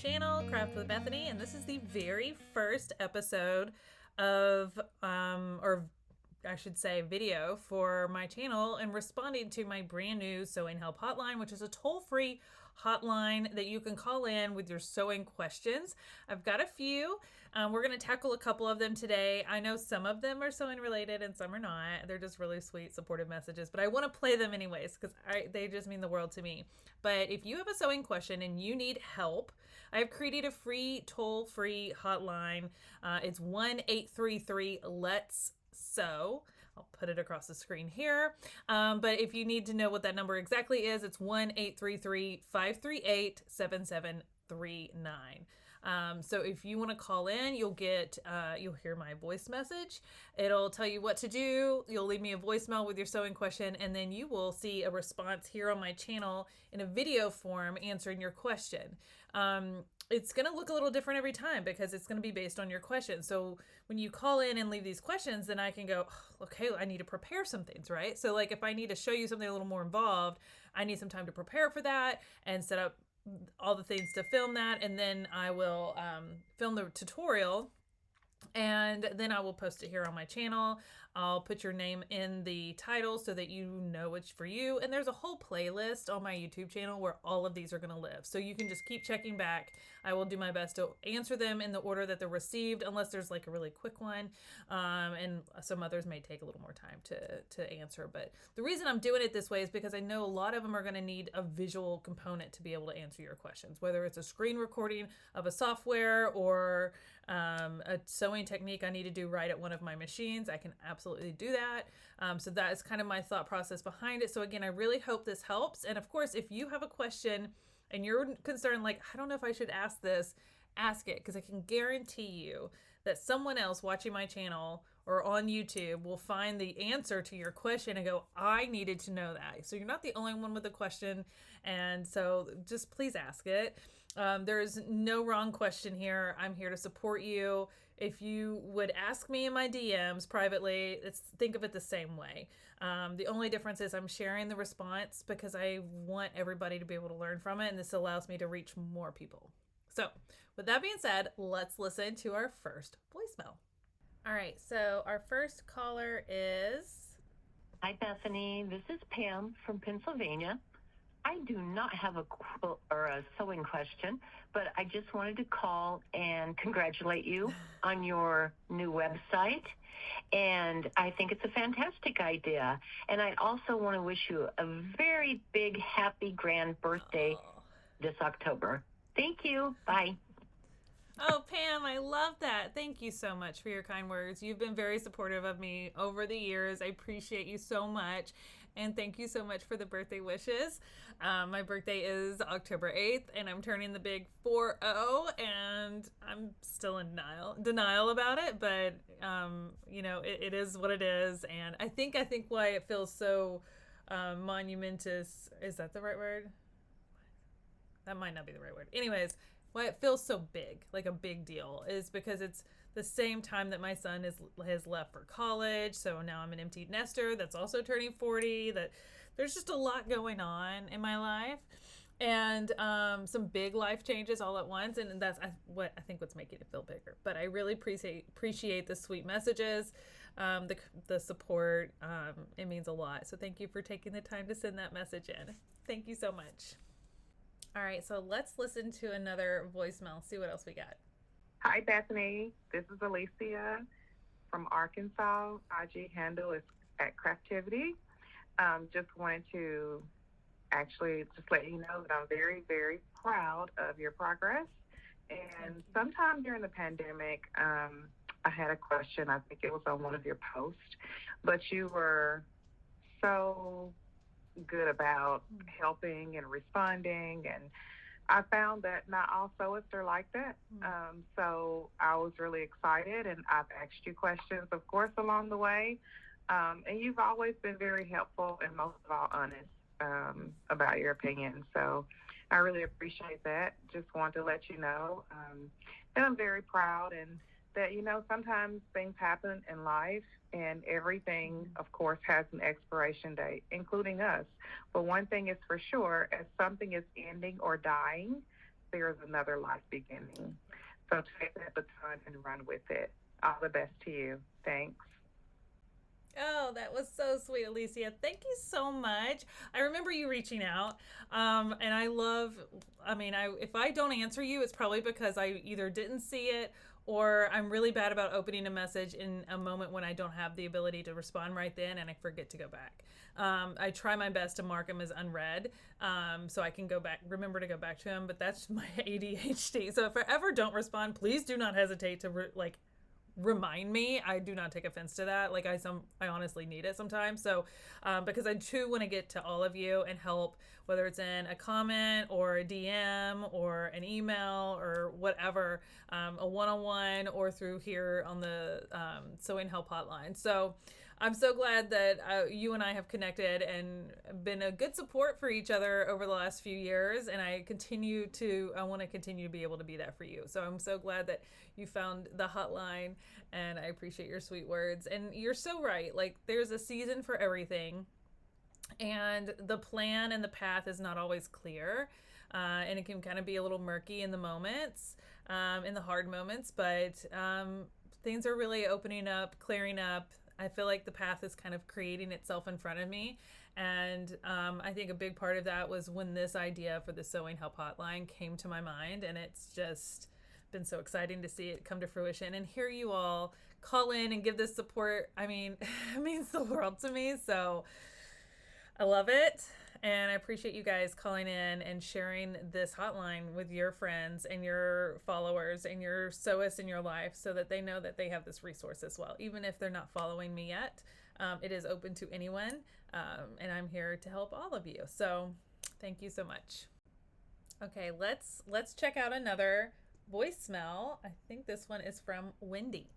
channel, Craft with Bethany, and this is the very first episode of, or I should say, video for my channel and responding to my brand new Sewing Help Hotline, which is a toll-free hotline that you can call in with your sewing questions. I've got a few. We're going to tackle a couple of them today. I know some of them are sewing related and some are not. They're just really sweet, supportive messages, but I want to play them anyways because they just mean the world to me. But if you have a sewing question and you need help, I've created a free toll-free hotline. It's 1-833-LETS-SEW. I'll put it across the screen here. But if you need to know what that number exactly is, it's 1-833-538-7739. So if you want to call in, you'll hear my voice message. It'll tell you what to do. You'll leave me a voicemail with your sewing question, and then you will see a response here on my channel in a video form answering your question. It's going to look a little different every time because it's going to be based on your question. So when you call in and leave these questions, then I can go, okay, I need to prepare some things, right? So like if I need to show you something a little more involved, I need some time to prepare for that and set up all the things to film that. And then I will film the tutorial, and then I will post it here on my channel. I'll put your name in the title so that you know it's for you. And there's a whole playlist on my YouTube channel where all of these are going to live. So you can just keep checking back. I will do my best to answer them in the order that they're received, unless there's like a really quick one. And some others may take a little more time to answer. But the reason I'm doing it this way is because I know a lot of them are going to need a visual component to be able to answer your questions, whether it's a screen recording of a software or a sewing technique I need to do right at one of my machines. I can absolutely do that. So that is kind of my thought process behind it. So again, I really hope this helps. And of course, if you have a question and you're concerned, like, I don't know if I should ask this, ask it, because I can guarantee you that someone else watching my channel or on YouTube will find the answer to your question and go, I needed to know that. So you're not the only one with a question. And so just please ask it. There's no wrong question here. I'm here to support you. If you would ask me in my DMs privately, think of it the same way. The only difference is I'm sharing the response because I want everybody to be able to learn from it. And this allows me to reach more people. So with that being said, let's listen to our first voicemail. All right, so our first caller is... Hi, Bethany. This is Pam from Pennsylvania. I do not have a sewing question, but I just wanted to call and congratulate you on your new website. And I think it's a fantastic idea. And I also want to wish you a very big, happy, grand birthday this October. Thank you. Bye. Oh, Pam, I love that. Thank you so much for your kind words. You've been very supportive of me over the years. I appreciate you so much. And thank you so much for the birthday wishes. My birthday is October 8th, and I'm turning the big 4-0, and I'm still in denial about it. But, it is what it is. And I think why it feels so monumentous, is that the right word? That might not be the right word. Anyways, why it feels so big, like a big deal, is because it's the same time that my son has left for college. So now I'm an empty nester that's also turning 40. That there's just a lot going on in my life, and some big life changes all at once. And that's what's making it feel bigger. But I really appreciate the sweet messages, the support. It means a lot. So thank you for taking the time to send that message in. Thank you so much. All right, so let's listen to another voicemail, see what else we got. Hi, Bethany. This is Alicia from Arkansas. IG handle is at Craftivity. Just wanted to actually just let you know that I'm very, very proud of your progress. And sometime during the pandemic, I had a question. I think it was on one of your posts, but you were so good about helping and responding, and I found that not all sewists are like that. So I was really excited, and I've asked you questions, of course, along the way, and you've always been very helpful and most of all honest about your opinion. So I really appreciate that. Just wanted to let you know that I'm very proud, and that, sometimes things happen in life, and everything, of course, has an expiration date, including us. But one thing is for sure, as something is ending or dying, there's another life beginning. So take that baton and run with it. All the best to you. Thanks. Oh, that was so sweet, Alicia. Thank you so much. I remember you reaching out. And if I don't answer you, it's probably because I either didn't see it or I'm really bad about opening a message in a moment when I don't have the ability to respond right then and I forget to go back. I try my best to mark them as unread, so I can remember to go back to them, but that's my ADHD. So if I ever don't respond, please do not hesitate to remind me. I do not take offense to that. Like I honestly need it sometimes. So because I too want to get to all of you and help, whether it's in a comment or a DM or an email or whatever, a one-on-one or through here on the Sewing Help Hotline. So I'm so glad that you and I have connected and been a good support for each other over the last few years. And I want to continue to be able to be that for you. So I'm so glad that you found the hotline, and I appreciate your sweet words. And you're so right. Like, there's a season for everything, and the plan and the path is not always clear. And it can kind of be a little murky in the moments, in the hard moments, but things are really opening up, clearing up. I feel like the path is kind of creating itself in front of me. And I think a big part of that was when this idea for the Sewing Help Hotline came to my mind, and it's just been so exciting to see it come to fruition and hear you all call in and give this support. I mean, it means the world to me. So I love it. And I appreciate you guys calling in and sharing this hotline with your friends and your followers and your sewists in your life so that they know that they have this resource as well. Even if they're not following me yet, it is open to anyone. And I'm here to help all of you. So thank you so much. Okay, let's check out another voicemail. I think this one is from Wendy.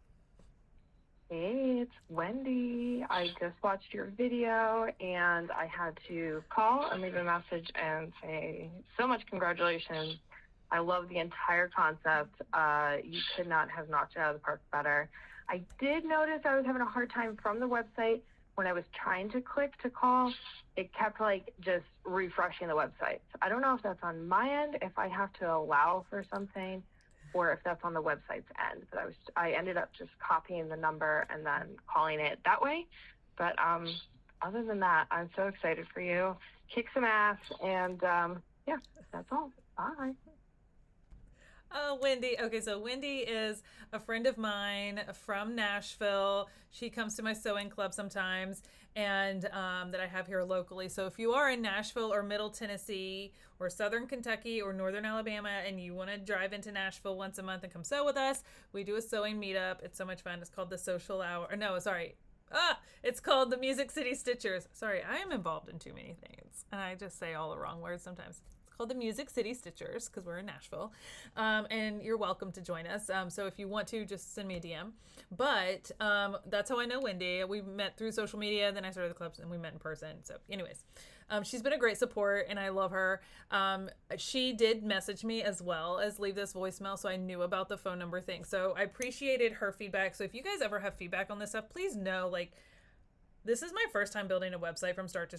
Hey, it's Wendy. I just watched your video and I had to call and leave a message and say so much congratulations. I love the entire concept. You could not have knocked it out of the park better. I did notice I was having a hard time from the website when I was trying to click to call. It kept just refreshing the website. So I don't know if that's on my end, if I have to allow for something, or if that's on the website's end. But I ended up just copying the number and then calling it that way. But other than that, I'm so excited for you. Kick some ass, and yeah, that's all. Bye. Oh, Wendy. Okay, so Wendy is a friend of mine from Nashville. She comes to my sewing club sometimes, and that I have here locally. So if you are in Nashville or Middle Tennessee or Southern Kentucky or Northern Alabama and you want to drive into Nashville once a month and come sew with us, we do a sewing meetup. It's so much fun. It's called the Social Hour. It's called the Music City Stitchers. Sorry, I am involved in too many things, and I just say all the wrong words sometimes. Called the Music City Stitchers because we're in Nashville, and you're welcome to join us. So if you want to, just send me a DM. But that's how I know Wendy. We met through social media, then I started the clubs, and we met in person. So anyways, she's been a great support, and I love her. She did message me as well as leave this voicemail, so I knew about the phone number thing. So I appreciated her feedback. So if you guys ever have feedback on this stuff, please know, this is my first time building a website from start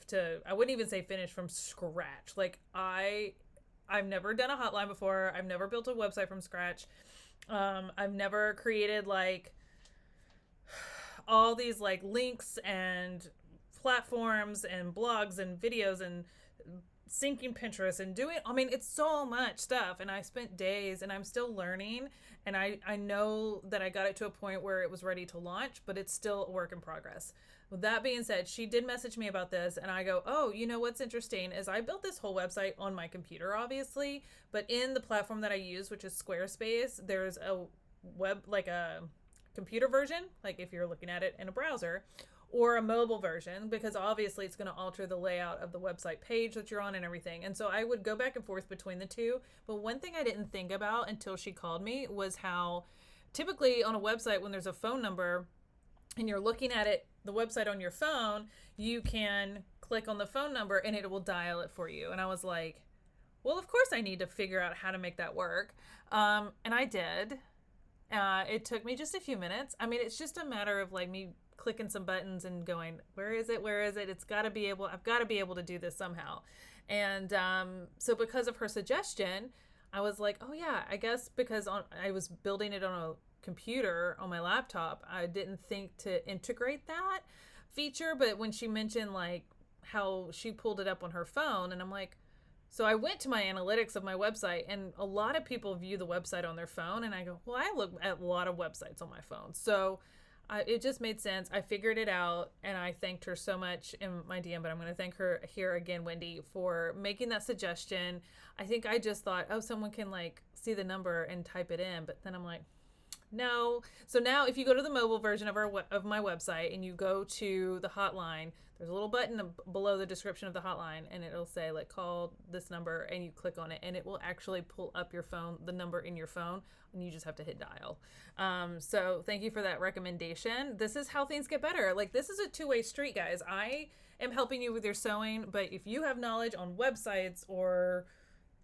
to I wouldn't even say finish, from scratch. I've never done a hotline before. I've never built a website from scratch. I've never created all these links and platforms and blogs and videos and syncing Pinterest and it's so much stuff, and I spent days, and I'm still learning, and I know that I got it to a point where it was ready to launch, but it's still a work in progress. With that being said, she did message me about this, and I go, oh, what's interesting is I built this whole website on my computer, obviously, but in the platform that I use, which is Squarespace, there's a a computer version, if you're looking at it in a browser, or a mobile version, because obviously it's going to alter the layout of the website page that you're on and everything. And so I would go back and forth between the two. But one thing I didn't think about until she called me was how typically on a website, when there's a phone number and you're looking at the website on your phone, you can click on the phone number and it will dial it for you. And I was like, well, of course I need to figure out how to make that work. And I did. It took me just a few minutes. It's just a matter of me clicking some buttons and going, where is it? I've got to be able to do this somehow. And so because of her suggestion, I was like, oh yeah, I guess because I was building it on a computer on my laptop, I didn't think to integrate that feature. But when she mentioned like how she pulled it up on her phone, and I'm like, so I went to my analytics of my website, and a lot of people view the website on their phone, and I go, well, I look at a lot of websites on my phone. So it just made sense. I figured it out, and I thanked her so much in my DM, but I'm going to thank her here again, Wendy, for making that suggestion. I think I just thought, oh, someone can like see the number and type it in, but then I'm like, no. So now if you go to the mobile version of my website and you go to the hotline, there's a little button below the description of the hotline, and it'll say like call this number, and you click on it and it will actually pull up your phone, the number in your phone, and you just have to hit dial. So thank you for that recommendation. This is how things get better. Like, this is a two-way street, guys. I am helping you with your sewing, but if you have knowledge on websites or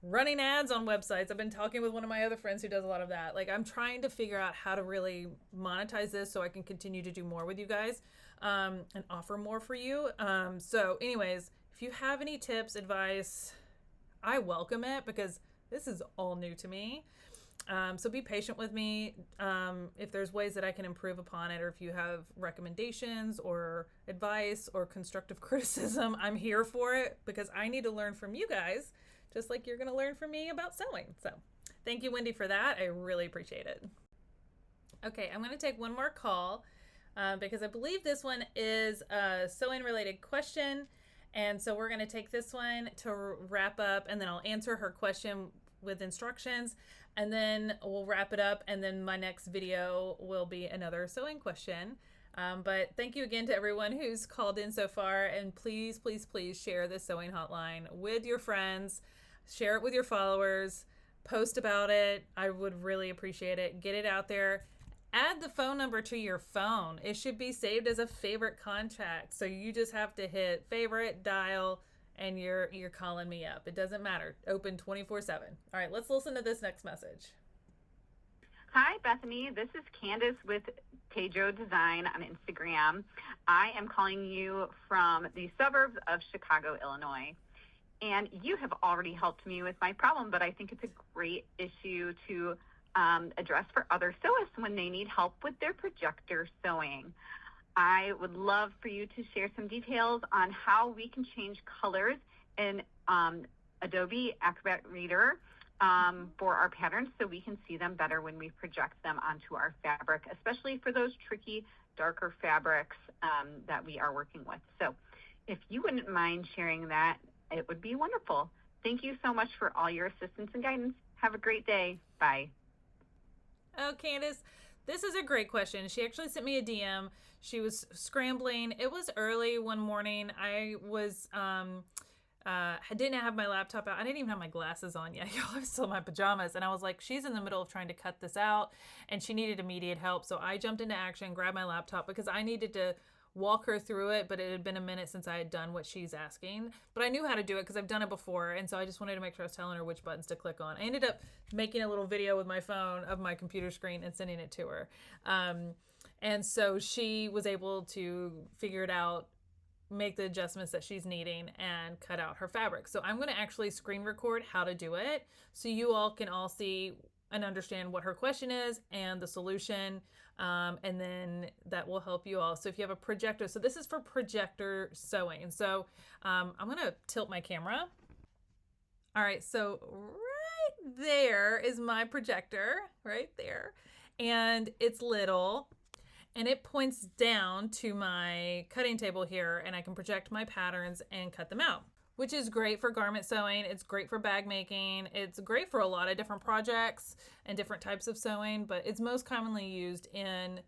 running ads on websites, I've been talking with one of my other friends who does a lot of that. Like, I'm trying to figure out how to really monetize this so I can continue to do more with you guys, and offer more for you. So anyways, if you have any tips, advice, I welcome it because this is all new to me. So be patient with me. If there's ways that I can improve upon it, or if you have recommendations or advice or constructive criticism, I'm here for it because I need to learn from you guys, just like you're going to learn from me about sewing. So thank you, Wendy, for that. I really appreciate it. Okay, I'm going to take one more call because I believe this one is a sewing related question. And so we're going to take this one to wrap up, and then I'll answer her question with instructions, and then we'll wrap it up. And then my next video will be another sewing question. But thank you again to everyone who's called in so far. And please, please, please share this sewing hotline with your friends. Share it with your followers. Post about it. I would really appreciate it. Get it out there. Add the phone number to your phone. It should be saved as a favorite contact. So you just have to hit favorite, dial, and you're calling me up. It doesn't matter. Open 24/7. All right, let's listen to this next message. Hi, Bethany. This is Candice with Tejo Design on Instagram. I am calling you from the suburbs of Chicago, Illinois. And you have already helped me with my problem, but I think it's a great issue to address for other sewists when they need help with their projector sewing. I would love for you to share some details on how we can change colors in Adobe Acrobat Reader for our patterns so we can see them better when we project them onto our fabric, especially for those tricky, darker fabrics that we are working with. So if you wouldn't mind sharing that, it would be wonderful. Thank you so much for all your assistance and guidance. Have a great day. Bye. Oh, Candice, this is a great question. She actually sent me a DM. She was scrambling. It was early one morning. I was, I didn't have my laptop out. I didn't even have my glasses on yet. I was still in my pajamas. And I was like, she's in the middle of trying to cut this out, and she needed immediate help. So I jumped into action, grabbed my laptop because I needed to walk her through it, but it had been a minute since I had done what she's asking. But I knew how to do it because I've done it before, and so I just wanted to make sure I was telling her which buttons to click on. I ended up making a little video with my phone of my computer screen and sending it to her. And so she was able to figure it out, make the adjustments that she's needing, and cut out her fabric. So I'm going to actually screen record how to do it so you all can all see and understand what her question is and the solution. And then that will help you all. So if you have a projector, so this is for projector sewing. So I'm going to tilt my camera. All right, so right there is my projector, right there. And it's little, and it points down to my cutting table here, and I can project my patterns and cut them out, which is great for garment sewing. It's great for bag making. It's great for a lot of different projects and different types of sewing, but it's most commonly used in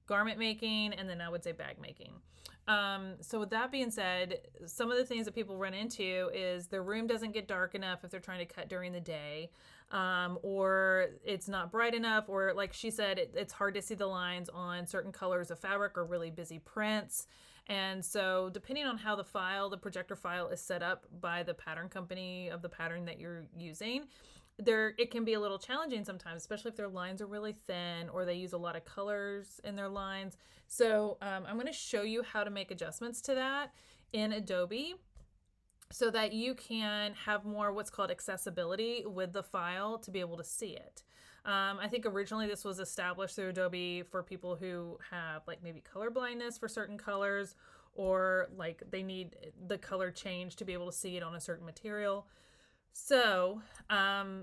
garment making, and then I would say bag making. So with that being said, some of the things that people run into is their room doesn't get dark enough if they're trying to cut during the day, or it's not bright enough, or like she said, it's hard to see the lines on certain colors of fabric or really busy prints. And so depending on how the projector file is set up by the pattern company of the pattern that you're using, it can be a little challenging sometimes, especially if their lines are really thin or they use a lot of colors in their lines. So I'm going to show you how to make adjustments to that in Adobe. so that you can have more what's called accessibility with the file to be able to see it. I think originally this was established through Adobe for people who have like maybe color blindness for certain colors, or like they need the color change to be able to see it on a certain material. So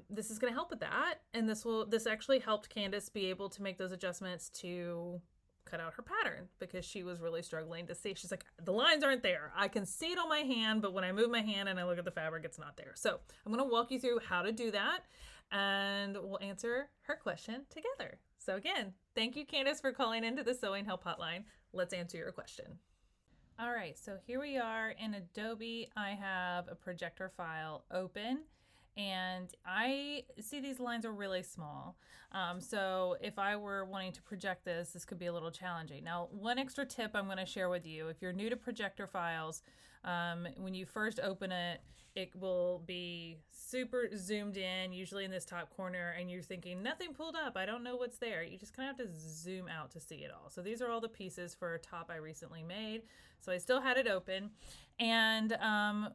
this is going to help with that, and this actually helped Candice be able to make those adjustments to cut out her pattern, because she was really struggling to see. She's like, the lines aren't there. I can see it on my hand, but when I move my hand and I look at the fabric, it's not there. So I'm going to walk you through how to do that, and we'll answer her question together. So again, thank you, Candice, for calling into the Sewing Help Hotline. Let's answer your question. All right, so here we are in Adobe. I have a projector file open, and I see these lines are really small. So if I were wanting to project this could be a little challenging. Now, one extra tip I'm going to share with you, if you're new to projector files, when you first open it, it will be super zoomed in, usually in this top corner, and you're thinking, nothing pulled up, I don't know what's there. You just kind of have to zoom out to see it all. So these are all the pieces for a top I recently made. So I still had it open. And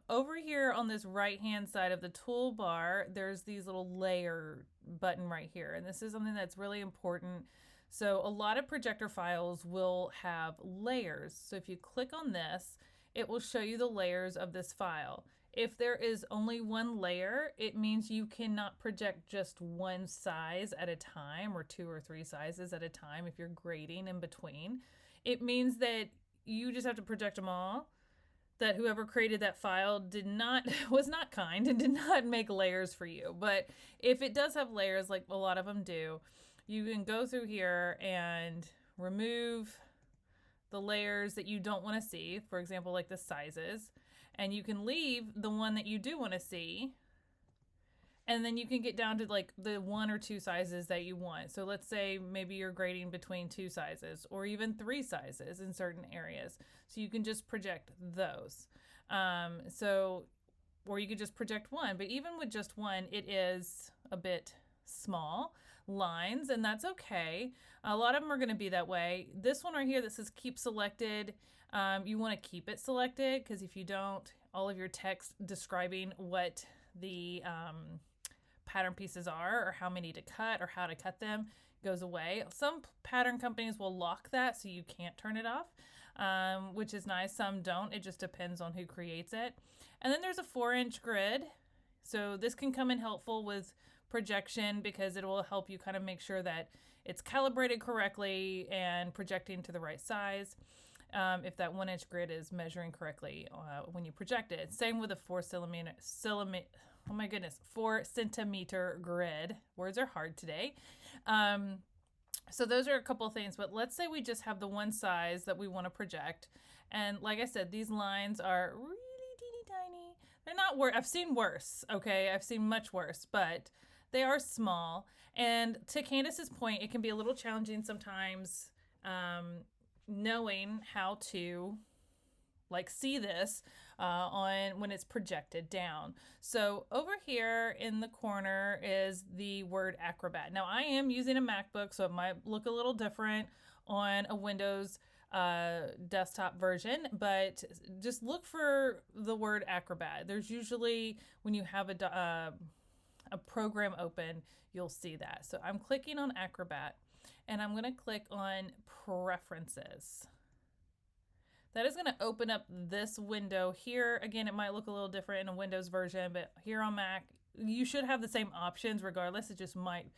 over here on this right-hand side of the toolbar, there's these little layer button right here. And this is something that's really important. So a lot of projector files will have layers. So if you click on this, it will show you the layers of this file. If there is only one layer, it means you cannot project just one size at a time, or 2 or 3 sizes at a time if you're grading in between. It means that you just have to project them all, that whoever created that file was not kind and did not make layers for you. But if it does have layers, like a lot of them do, you can go through here and remove the layers that you don't want to see, for example, like the sizes, and you can leave the one that you do want to see, and then you can get down to like the 1 or 2 sizes that you want. So let's say maybe you're grading between 2 sizes or even 3 sizes in certain areas. So you can just project those. Or you could just project one, but even with just one, it is a bit small lines, and that's okay. A lot of them are going to be that way. This one right here that says keep selected, you want to keep it selected, because if you don't, all of your text describing what the pattern pieces are, or how many to cut, or how to cut them, goes away. Some pattern companies will lock that so you can't turn it off, which is nice. Some don't. It just depends on who creates it. And then there's a 4-inch grid. So this can come in helpful with projection, because it will help you kind of make sure that it's calibrated correctly and projecting to the right size. If that 1-inch grid is measuring correctly when you project it. Same with a 4 centimeter grid. Words are hard today. So those are a couple of things, but let's say we just have the one size that we want to project. And like I said, these lines are really teeny tiny. They're not I've seen worse, okay? I've seen much worse, but they are small. And to Candice's point, it can be a little challenging sometimes knowing how to like see this on when it's projected down. So over here in the corner is the word Acrobat. Now I am using a MacBook, so it might look a little different on a Windows desktop version, but just look for the word Acrobat. There's usually, when you have a program open, you'll see that. So I'm clicking on Acrobat, and I'm going to click on Preferences. That is going to open up this window here. Again, it might look a little different in a Windows version, but here on Mac, you should have the same options regardless. It just might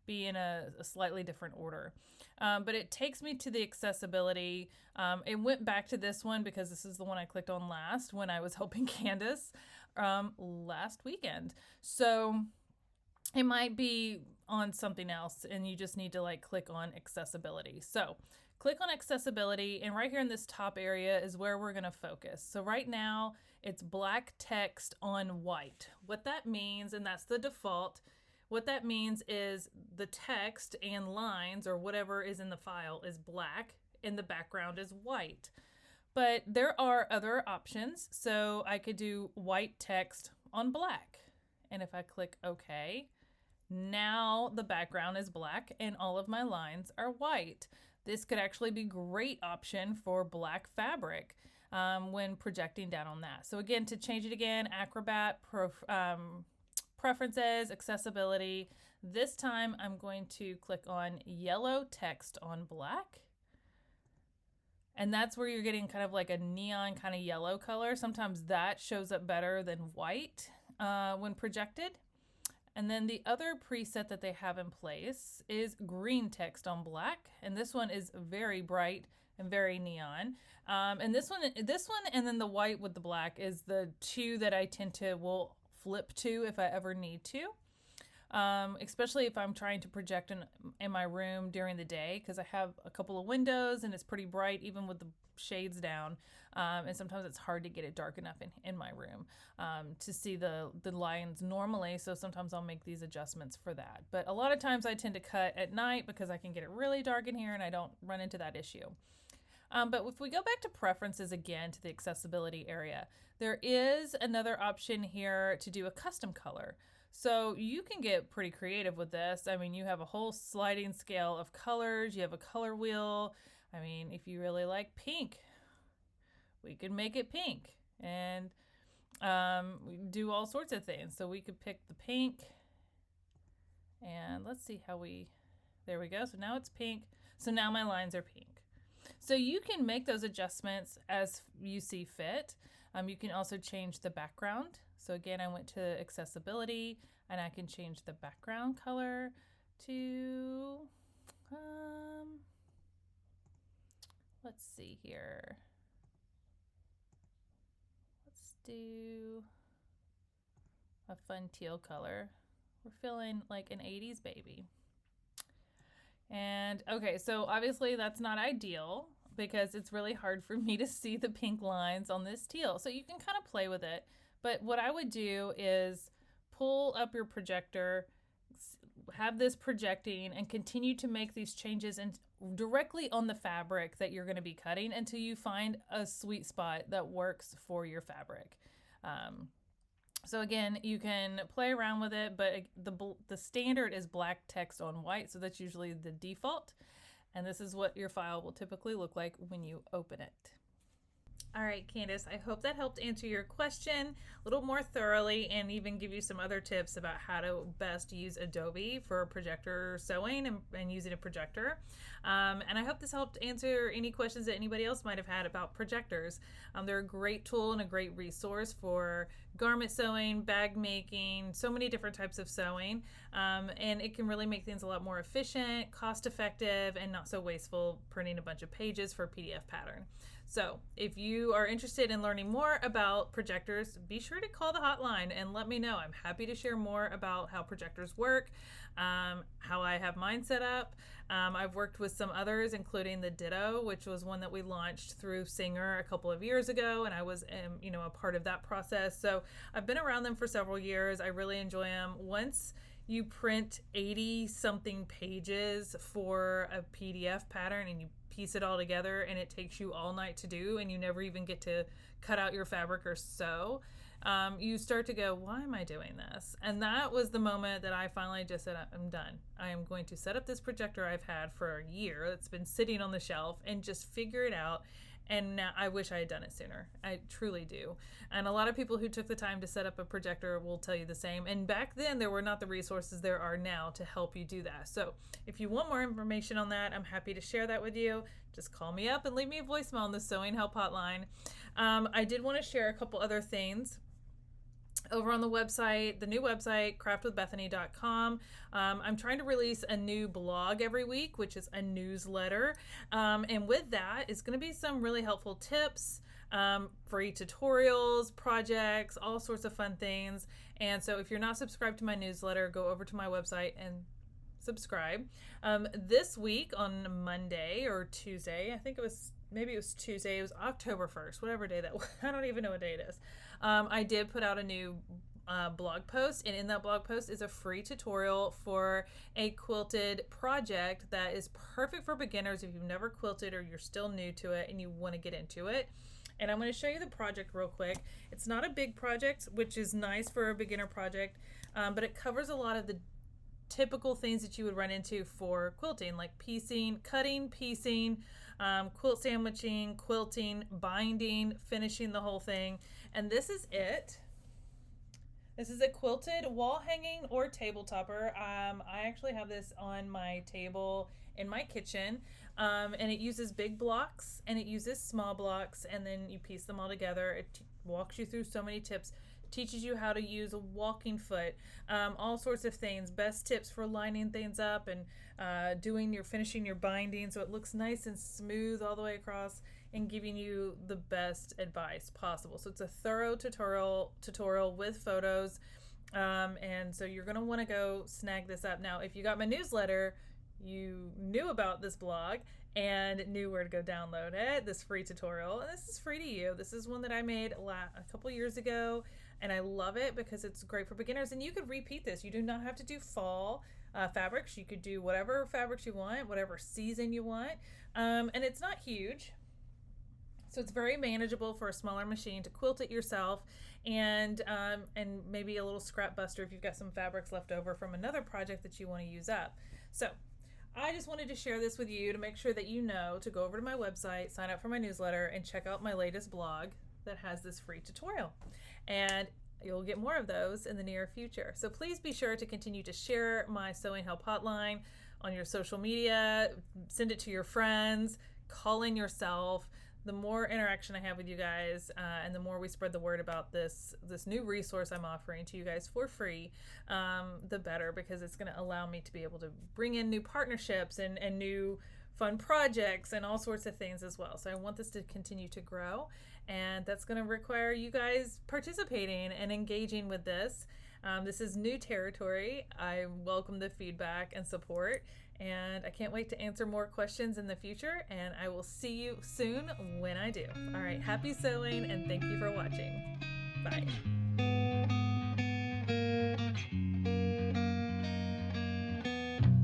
be in a slightly different order. But it takes me to the accessibility. It went back to this one because this is the one I clicked on last when I was helping Candice last weekend. So it might be on something else, and you just need to like click on accessibility. So click on accessibility, and right here in this top area is where we're going to focus. So right now it's black text on white. What that means, and that's the default, what that means is the text and lines or whatever is in the file is black and the background is white. But there are other options. So I could do white text on black. And if I click OK, now the background is black and all of my lines are white. This could actually be a great option for black fabric when projecting down on that. So again, to change it again, Acrobat, preferences, accessibility. This time I'm going to click on yellow text on black. And that's where you're getting kind of like a neon kind of yellow color. Sometimes that shows up better than white when projected. And then the other preset that they have in place is green text on black. And this one is very bright and very neon. And this one, and then the white with the black is the two that I will flip to if I ever need to. Especially if I'm trying to project in my room during the day, because I have a couple of windows and it's pretty bright even with the shades down, and sometimes it's hard to get it dark enough in my room to see the lines normally, so sometimes I'll make these adjustments for that. But a lot of times I tend to cut at night because I can get it really dark in here and I don't run into that issue. But if we go back to preferences again, to the accessibility area, there is another option here to do a custom color. So you can get pretty creative with this. I mean, you have a whole sliding scale of colors. You have a color wheel. I mean, if you really like pink, we could make it pink. And we do all sorts of things. So we could pick the pink. And let's see how there we go. So now it's pink. So now my lines are pink. So you can make those adjustments as you see fit. You can also change the background. So again, I went to accessibility and I can change the background color to, let's see here. Let's do a fun teal color. We're feeling like an 80s baby. And okay, so obviously that's not ideal because it's really hard for me to see the pink lines on this teal. So you can kind of play with it. But what I would do is pull up your projector, have this projecting, and continue to make these changes directly on the fabric that you're going to be cutting until you find a sweet spot that works for your fabric. So again, you can play around with it, but the standard is black text on white, so that's usually the default. And this is what your file will typically look like when you open it. All right, Candice, I hope that helped answer your question a little more thoroughly and even give you some other tips about how to best use Adobe for projector sewing and using a projector. And I hope this helped answer any questions that anybody else might have had about projectors. They're a great tool and a great resource for garment sewing, bag making, so many different types of sewing. And it can really make things a lot more efficient, cost effective, and not so wasteful printing a bunch of pages for a PDF pattern. So if you are interested in learning more about projectors, be sure to call the hotline and let me know. I'm happy to share more about how projectors work, how I have mine set up. I've worked with some others, including the Ditto, which was one that we launched through Singer a couple of years ago, and I was a part of that process. So I've been around them for several years. I really enjoy them. Once you print 80 something pages for a PDF pattern and you piece it all together and it takes you all night to do and you never even get to cut out your fabric or sew, you start to go, why am I doing this? And that was the moment that I finally just said, I'm done. I am going to set up this projector I've had for a year that's been sitting on the shelf and just figure it out. And now I wish I had done it sooner. I truly do. And a lot of people who took the time to set up a projector will tell you the same. And back then, there were not the resources there are now to help you do that. So if you want more information on that, I'm happy to share that with you. Just call me up and leave me a voicemail on the Sewing Help Hotline. I did want to share a couple other things. Over on the website, the new website, craftwithbethany.com, I'm trying to release a new blog every week, which is a newsletter. And with that is going to be some really helpful tips, free tutorials, projects, all sorts of fun things. And so if you're not subscribed to my newsletter, go over to my website and subscribe. This week on Monday or Tuesday, maybe it was Tuesday, it was October 1st, whatever day that was. I don't even know what day it is. I did put out a new blog post, and in that blog post is a free tutorial for a quilted project that is perfect for beginners if you've never quilted or you're still new to it and you want to get into it. And I'm going to show you the project real quick. It's not a big project, which is nice for a beginner project, but it covers a lot of the typical things that you would run into for quilting, like piecing, cutting, piecing, quilt sandwiching, quilting, binding, finishing the whole thing. And this is it. This is a quilted wall hanging or table topper. I actually have this on my table in my kitchen, and it uses big blocks and it uses small blocks, and then you piece them all together. It walks you through so many tips, teaches you how to use a walking foot, all sorts of things, best tips for lining things up and finishing your binding so it looks nice and smooth all the way across, and giving you the best advice possible. So it's a thorough tutorial with photos, and so you're gonna want to go snag this up. Now, if you got my newsletter, you knew about this blog and knew where to go download it, this free tutorial. And this is free to you. This is one that I made a couple years ago, and I love it because it's great for beginners. And you could repeat this. You do not have to do fall fabrics. You could do whatever fabrics you want, whatever season you want, and it's not huge. So it's very manageable for a smaller machine to quilt it yourself, and maybe a little scrap buster if you've got some fabrics left over from another project that you want to use up. So I just wanted to share this with you to make sure that you know to go over to my website, sign up for my newsletter, and check out my latest blog that has this free tutorial. And you'll get more of those in the near future. So please be sure to continue to share my Sewing Help Hotline on your social media, send it to your friends, call in yourself. The more interaction I have with you guys, and the more we spread the word about this new resource I'm offering to you guys for free, the better, because it's going to allow me to be able to bring in new partnerships and new fun projects and all sorts of things as well. So I want this to continue to grow, and that's going to require you guys participating and engaging with this. This is new territory. I welcome the feedback and support, and I can't wait to answer more questions in the future, and I will see you soon when I do. All right, happy sewing, and thank you for watching. Bye.